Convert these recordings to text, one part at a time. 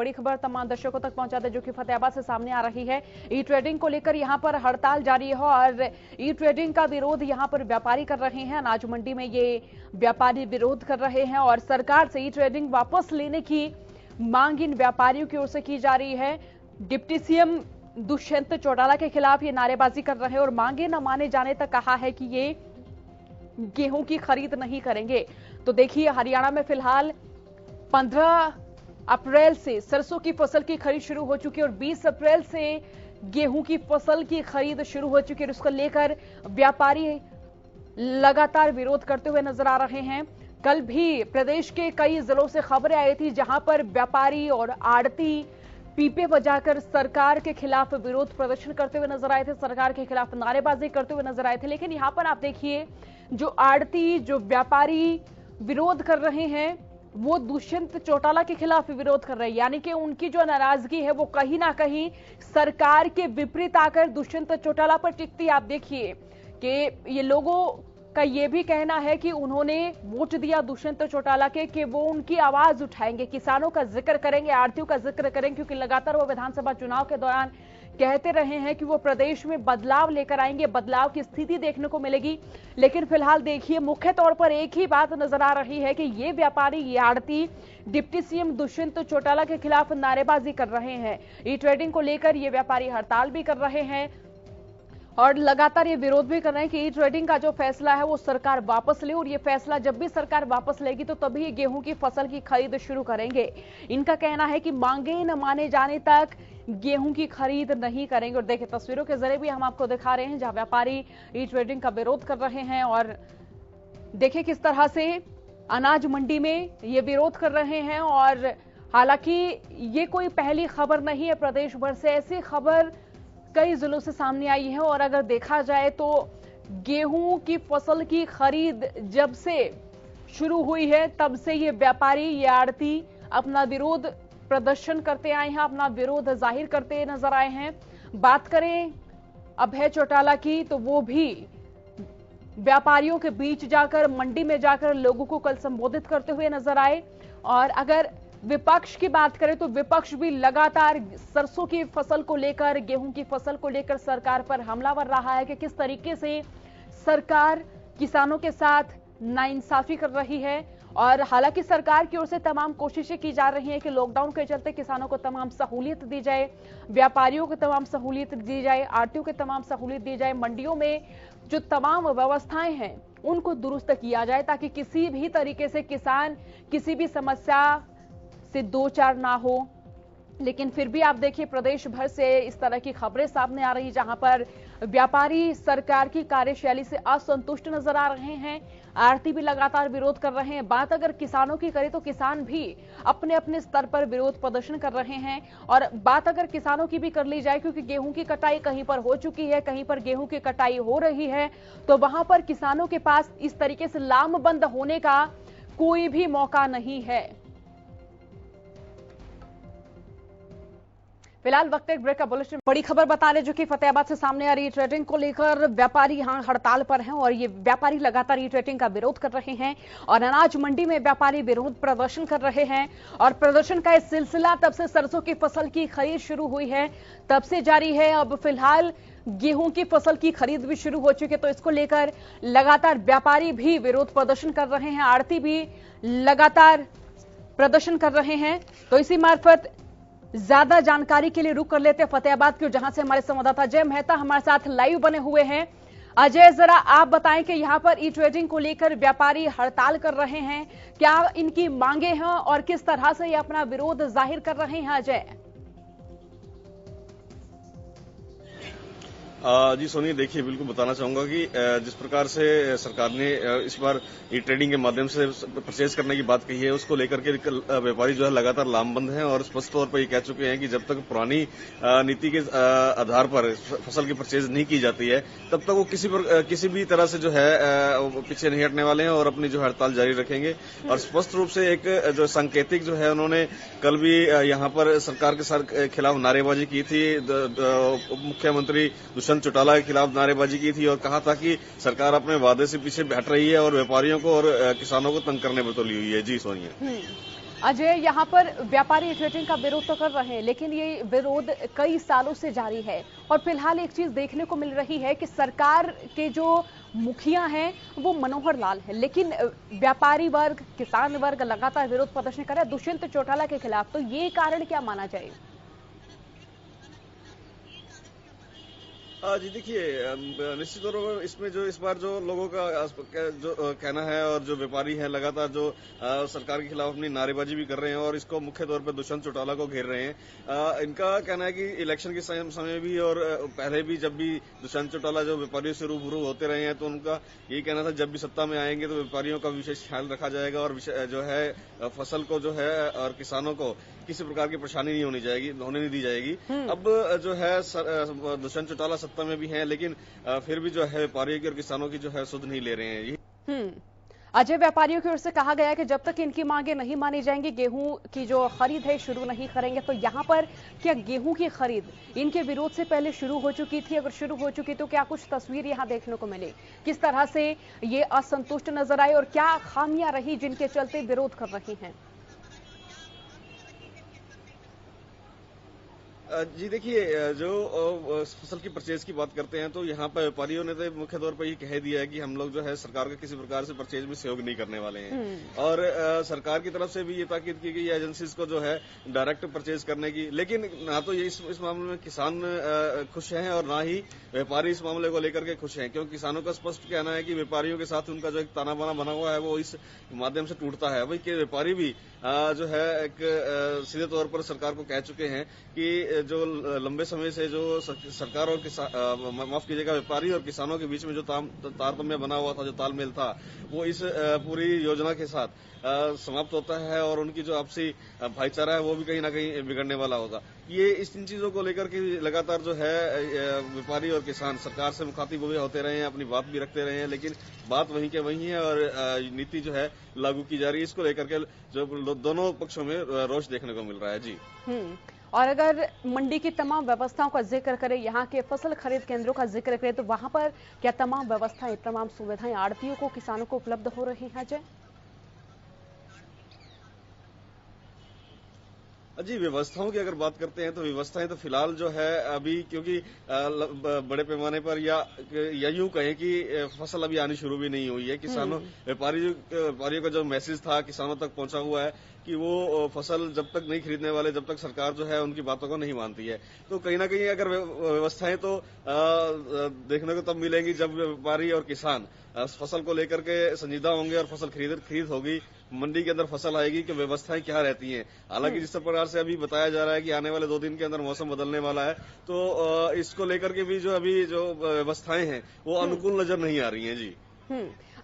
बड़ी खबर तमाम दर्शकों तक पहुंचा दे जो कि फतेहाबाद से सामने आ रही है। ई ट्रेडिंग को लेकर यहां पर हड़ताल जारी है और ई ट्रेडिंग का विरोध यहां पर व्यापारी कर रहे हैं। अनाज मंडी में ये व्यापारी विरोध कर रहे हैं और सरकार से ई ट्रेडिंग वापस लेने की मांग इन व्यापारियों की ओर से की जा रही है। डिप्टी सीएम दुष्यंत चौटाला के खिलाफ ये नारेबाजी कर रहे हैं और मांगे न माने जाने तक कहा है कि ये गेहूं की खरीद नहीं करेंगे। तो देखिए, हरियाणा में फिलहाल 15 अप्रैल से सरसों की फसल की खरीद शुरू हो चुकी है और 20 अप्रैल से गेहूं की फसल की खरीद शुरू हो चुकी है। इसको लेकर व्यापारी लगातार विरोध करते हुए नजर आ रहे हैं। कल भी प्रदेश के कई जिलों से खबरें आई थी जहां पर व्यापारी और आड़ती पीपे बजाकर सरकार के खिलाफ विरोध प्रदर्शन करते हुए नजर आए थे, सरकार के खिलाफ नारेबाजी करते हुए नजर आए थे। लेकिन यहां पर आप देखिए, जो आड़ती, जो व्यापारी विरोध कर रहे हैं वो दुष्यंत चौटाला के खिलाफ विरोध कर रहे हैं, यानी कि उनकी जो नाराजगी है वो कहीं ना कहीं सरकार के विपरीत आकर दुष्यंत चौटाला पर टिकती। आप देखिए कि ये लोगों का ये भी कहना है कि उन्होंने वोट दिया दुष्यंत चौटाला के कि वो उनकी आवाज उठाएंगे, किसानों का जिक्र करेंगे, आड़तियों का जिक्र करेंगे, क्योंकि लगातार वो विधानसभा चुनाव के दौरान कहते रहे हैं कि वो प्रदेश में बदलाव लेकर आएंगे, बदलाव की स्थिति देखने को मिलेगी। लेकिन फिलहाल देखिए, मुख्य तौर पर एक ही बात नजर आ रही है कि ये व्यापारी, ये आड़ती डिप्टी सीएम दुष्यंत चौटाला के खिलाफ नारेबाजी कर रहे हैं। ई ट्रेडिंग को लेकर ये व्यापारी हड़ताल भी कर रहे हैं और लगातार ये विरोध भी कर रहे हैं कि ई ट्रेडिंग का जो फैसला है वो सरकार वापस ले, और ये फैसला जब भी सरकार वापस लेगी तो तभी ये गेहूं की फसल की खरीद शुरू करेंगे। इनका कहना है कि मांगे न माने जाने तक गेहूं की खरीद नहीं करेंगे। और देखिए, तस्वीरों के जरिए भी हम आपको दिखा रहे हैं जहां व्यापारी ई ट्रेडिंग का विरोध कर रहे हैं और देखिए किस तरह से अनाज मंडी में ये विरोध कर रहे हैं। और हालांकि ये कोई पहली खबर नहीं है, प्रदेश भर से ऐसी खबर कई जिलों से सामने आई है। और अगर देखा जाए तो गेहूं की फसल की खरीद जब से शुरू हुई है तब से ये व्यापारी, ये आड़ती अपना विरोध प्रदर्शन करते आए हैं, अपना विरोध जाहिर करते नजर आए हैं। बात करें अभय चौटाला की तो वो भी व्यापारियों के बीच जाकर, मंडी में जाकर लोगों को कल संबोधित करते हुए नजर आए। और अगर विपक्ष की बात करें तो विपक्ष भी लगातार सरसों की फसल को लेकर, गेहूं की फसल को लेकर सरकार पर हमलावर रहा है कि किस तरीके से सरकार किसानों के साथ नाइंसाफी कर रही है। और हालांकि सरकार की ओर से तमाम कोशिशें की जा रही हैं कि लॉकडाउन के चलते किसानों को तमाम सहूलियत दी जाए, व्यापारियों को तमाम सहूलियत दी जाए, आड़तियों को तमाम सहूलियत दी जाए, मंडियों में जो तमाम व्यवस्थाएं हैं उनको दुरुस्त किया जाए ताकि किसी भी तरीके से किसान किसी भी समस्या से दो चार ना हो। लेकिन फिर भी आप देखिए, प्रदेश भर से इस तरह की खबरें सामने आ रही जहां पर व्यापारी सरकार की कार्यशैली से असंतुष्ट नजर आ रहे हैं, आड़ती भी लगातार विरोध कर रहे हैं। बात अगर किसानों की करें तो किसान भी अपने अपने स्तर पर विरोध प्रदर्शन कर रहे हैं। और बात अगर किसानों की भी कर ली जाए, क्योंकि गेहूं की कटाई कहीं पर हो चुकी है, कहीं पर गेहूं की कटाई हो रही है, तो वहां पर किसानों के पास इस तरीके से लामबंद होने का कोई भी मौका नहीं है। फिलहाल वक्त एक ब्रेक का बुलेटिन। बड़ी खबर बता रहे जो कि फतेहाबाद से सामने आ रही है। ट्रेडिंग को लेकर व्यापारी यहां हड़ताल पर हैं और ये व्यापारी लगातार ई ट्रेडिंग का विरोध कर रहे हैं और अनाज मंडी में व्यापारी विरोध प्रदर्शन कर रहे हैं। और प्रदर्शन का यह सिलसिला तब से सरसों की फसल की खरीद शुरू हुई है तब से जारी है। अब फिलहाल गेहूं की फसल की खरीद भी शुरू हो चुकी है, तो इसको लेकर लगातार व्यापारी भी विरोध प्रदर्शन कर रहे हैं, आड़ती भी लगातार प्रदर्शन कर रहे हैं। तो इसी मार्फत ज्यादा जानकारी के लिए रुक कर लेते हैं फतेहाबाद की, जहां से हमारे संवाददाता अजय मेहता हमारे साथ लाइव बने हुए हैं। अजय, जरा आप बताएं कि यहां पर ई ट्रेडिंग को लेकर व्यापारी हड़ताल कर रहे हैं, क्या इनकी मांगे हैं और किस तरह से ये अपना विरोध जाहिर कर रहे हैं? अजय जी सोनी, देखिए बिल्कुल बताना चाहूंगा कि जिस प्रकार से सरकार ने इस बार ई ट्रेडिंग के माध्यम से परचेज करने की बात कही है, उसको लेकर के व्यापारी जो है लगातार लामबंद हैं और स्पष्ट तौर पर ये कह चुके हैं कि जब तक पुरानी नीति के आधार पर फसल की परचेज नहीं की जाती है तब तक वो किसी भी तरह से जो है पीछे नहीं हटने वाले हैं और अपनी जो हड़ताल जारी रखेंगे। और स्पष्ट रूप से एक जो सांकेतिक जो है, उन्होंने कल भी यहाँ पर सरकार के खिलाफ नारेबाजी की थी, मुख्यमंत्री दुष्यंत चौटाला के खिलाफ नारेबाजी की थी और कहा था कि सरकार अपने वादे से पीछे हट रही है और व्यापारियों को और किसानों को तंग करने पर तुली हुई है। जी सोनिया। अजय, यहाँ पर व्यापारी ट्रेडिंग का विरोध तो कर रहे हैं, लेकिन ये विरोध कई सालों से जारी है और फिलहाल एक चीज देखने को मिल रही है कि सरकार के जो मुखिया हैं वो मनोहर लाल है, लेकिन व्यापारी वर्ग, किसान वर्ग लगातार विरोध प्रदर्शन कर रहा है दुष्यंत चौटाला के खिलाफ। तो ये कारण क्या माना जाए? जी देखिए, निश्चित तौर पर इसमें जो इस बार जो लोगों का जो कहना है और जो व्यापारी हैं लगातार जो सरकार के खिलाफ अपनी नारेबाजी भी कर रहे हैं और इसको मुख्य तौर पर दुष्यंत चौटाला को घेर रहे हैं। इनका कहना है कि इलेक्शन के समय भी और पहले भी जब भी दुष्यंत चौटाला जो व्यापारियों से रूबरू होते रहे हैं तो उनका यही कहना था जब भी सत्ता में आएंगे तो व्यापारियों का विशेष ख्याल रखा जाएगा और जो है फसल को जो है और किसानों को किसी प्रकार की परेशानी नहीं होने नहीं दी जाएगी। अब जो है दुष्यंत चौटाला सत्ता में भी हैं, लेकिन फिर भी जो है व्यापारियों की और किसानों की जो है सुध नहीं ले रहे हैं। अजय, व्यापारियों की ओर से कहा गया है कि जब तक इनकी मांगे नहीं मानी जाएंगी, गेहूं की जो खरीद है शुरू नहीं करेंगे। तो यहाँ पर क्या गेहूं की खरीद इनके विरोध से पहले शुरू हो चुकी थी? अगर शुरू हो चुकी तो क्या कुछ तस्वीर यहाँ देखने को मिली? किस तरह से ये असंतुष्ट नजर आए और क्या खामियां रही जिनके चलते विरोध कर रही हैं? जी देखिए, जो फसल की परचेज की बात करते हैं तो यहाँ पर व्यापारियों ने तो मुख्य तौर पर ये कह दिया है कि हम लोग जो है सरकार का किसी प्रकार से परचेज में सहयोग नहीं करने वाले हैं और सरकार की तरफ से भी ये ताकीद की गई एजेंसीज को जो है डायरेक्ट परचेज करने की। लेकिन ना तो ये इस मामले में किसान खुश हैं और ना ही व्यापारी इस मामले को लेकर के खुश हैं, क्योंकि किसानों का स्पष्ट कहना है कि व्यापारियों के साथ उनका जो एक ताना बाना बना हुआ है वो इस माध्यम से टूटता है। वही कि व्यापारी भी जो है एक सीधे तौर पर सरकार को कह चुके हैं कि जो लंबे समय से जो सरकार और माफ कीजिएगा व्यापारी और किसानों के बीच में जो तारतम्य बना हुआ था, जो तालमेल था, वो इस पूरी योजना के साथ समाप्त होता है और उनकी जो आपसी भाईचारा है वो भी कहीं ना कहीं बिगड़ने वाला होगा। ये इन चीजों को लेकर के लगातार जो है व्यापारी और किसान सरकार से मुखातिब हुए होते रहे हैं, अपनी बात भी रखते रहे हैं, लेकिन बात वहीं के वहीं है और नीति जो है लागू की जा रही है। इसको लेकर के जो दोनों पक्षों में रोष देखने को मिल रहा है। जी। और अगर मंडी की तमाम व्यवस्थाओं का जिक्र करें, यहाँ के फसल खरीद केंद्रों का जिक्र करें, तो वहां पर क्या तमाम व्यवस्थाएं, तमाम सुविधाएं आड़तियों को, किसानों को उपलब्ध हो रही हैं? अजय जी, व्यवस्थाओं की अगर बात करते हैं तो व्यवस्थाएं तो फिलहाल जो है अभी, क्योंकि बड़े पैमाने पर या यूं कहें कि फसल अभी आनी शुरू भी नहीं हुई है। किसानों व्यापारियों का जो मैसेज था किसानों तक पहुंचा हुआ है कि वो फसल जब तक नहीं खरीदने वाले, जब तक सरकार जो है उनकी बातों को नहीं मानती है। तो कहीं ना कहीं अगर व्यवस्थाएं तो देखने को तब मिलेंगी जब व्यापारी और किसान फसल को लेकर के संजीदा होंगे और फसल खरीद होगी, मंडी के अंदर फसल आएगी कि व्यवस्थाएं क्या रहती हैं। हालांकि जिस प्रकार से अभी बताया जा रहा है कि आने वाले 2 दिन के अंदर मौसम बदलने वाला है, तो इसको लेकर के भी जो अभी जो व्यवस्थाएं हैं वो अनुकूल नजर नहीं आ रही हैं। जी।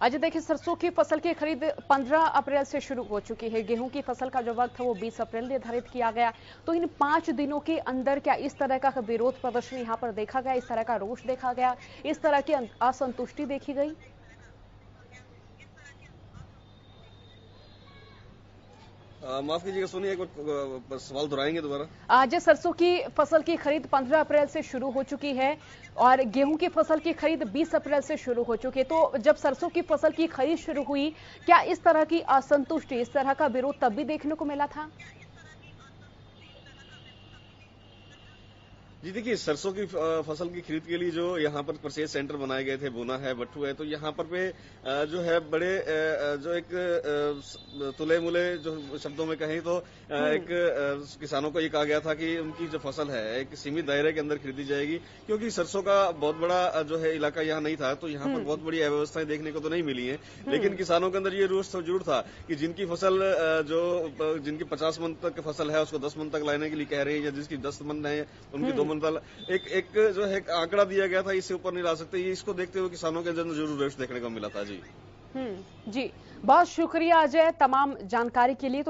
अजय, देखिए, सरसों की फसल की खरीद 15 अप्रैल से शुरू हो चुकी है। गेहूं की फसल का जो वक्त है वो 20 अप्रैल निर्धारित किया गया। तो इन 5 दिनों के अंदर क्या इस तरह का विरोध प्रदर्शन यहाँ पर देखा गया, इस तरह का रोष देखा गया, इस तरह की असंतुष्टि देखी गई? माफ कीजिएगा, सुनिए, एक बार सवाल दोहराएंगे दोबारा? आज सरसों की फसल की खरीद 15 अप्रैल से शुरू हो चुकी है और गेहूं की फसल की खरीद 20 अप्रैल से शुरू हो चुकी है। तो जब सरसों की फसल की खरीद शुरू हुई, क्या इस तरह की असंतुष्टि, इस तरह का विरोध तब भी देखने को मिला था? जी देखिए, सरसों की फसल की खरीद के लिए जो यहाँ पर परचेज सेंटर बनाए गए थे, बुना है, बट्टू है, तो यहाँ पर पे जो है बड़े जो एक तुले मुले जो शब्दों में कहें तो एक किसानों को ये कहा गया था कि उनकी जो फसल है एक सीमित दायरे के अंदर खरीदी जाएगी, क्योंकि सरसों का बहुत बड़ा जो है इलाका यहाँ नहीं था, तो यहाँ पर बहुत बड़ी अव्यवस्थाएं देखने को तो नहीं मिली है। लेकिन किसानों के अंदर ये रोष जरूर था कि जिनकी फसल जिनकी 50 मन तक फसल है उसको 10 मन तक लाने के लिए कह रहे हैं, या जिसकी 10 मन है उनकी 2 मन तक एक जो है आंकड़ा दिया गया था, इससे ऊपर नहीं ला सकते। ये इसको देखते हुए किसानों के अंदर जरूर रोष देखने को मिला था। जी। जी, बहुत शुक्रिया अजय तमाम जानकारी के लिए।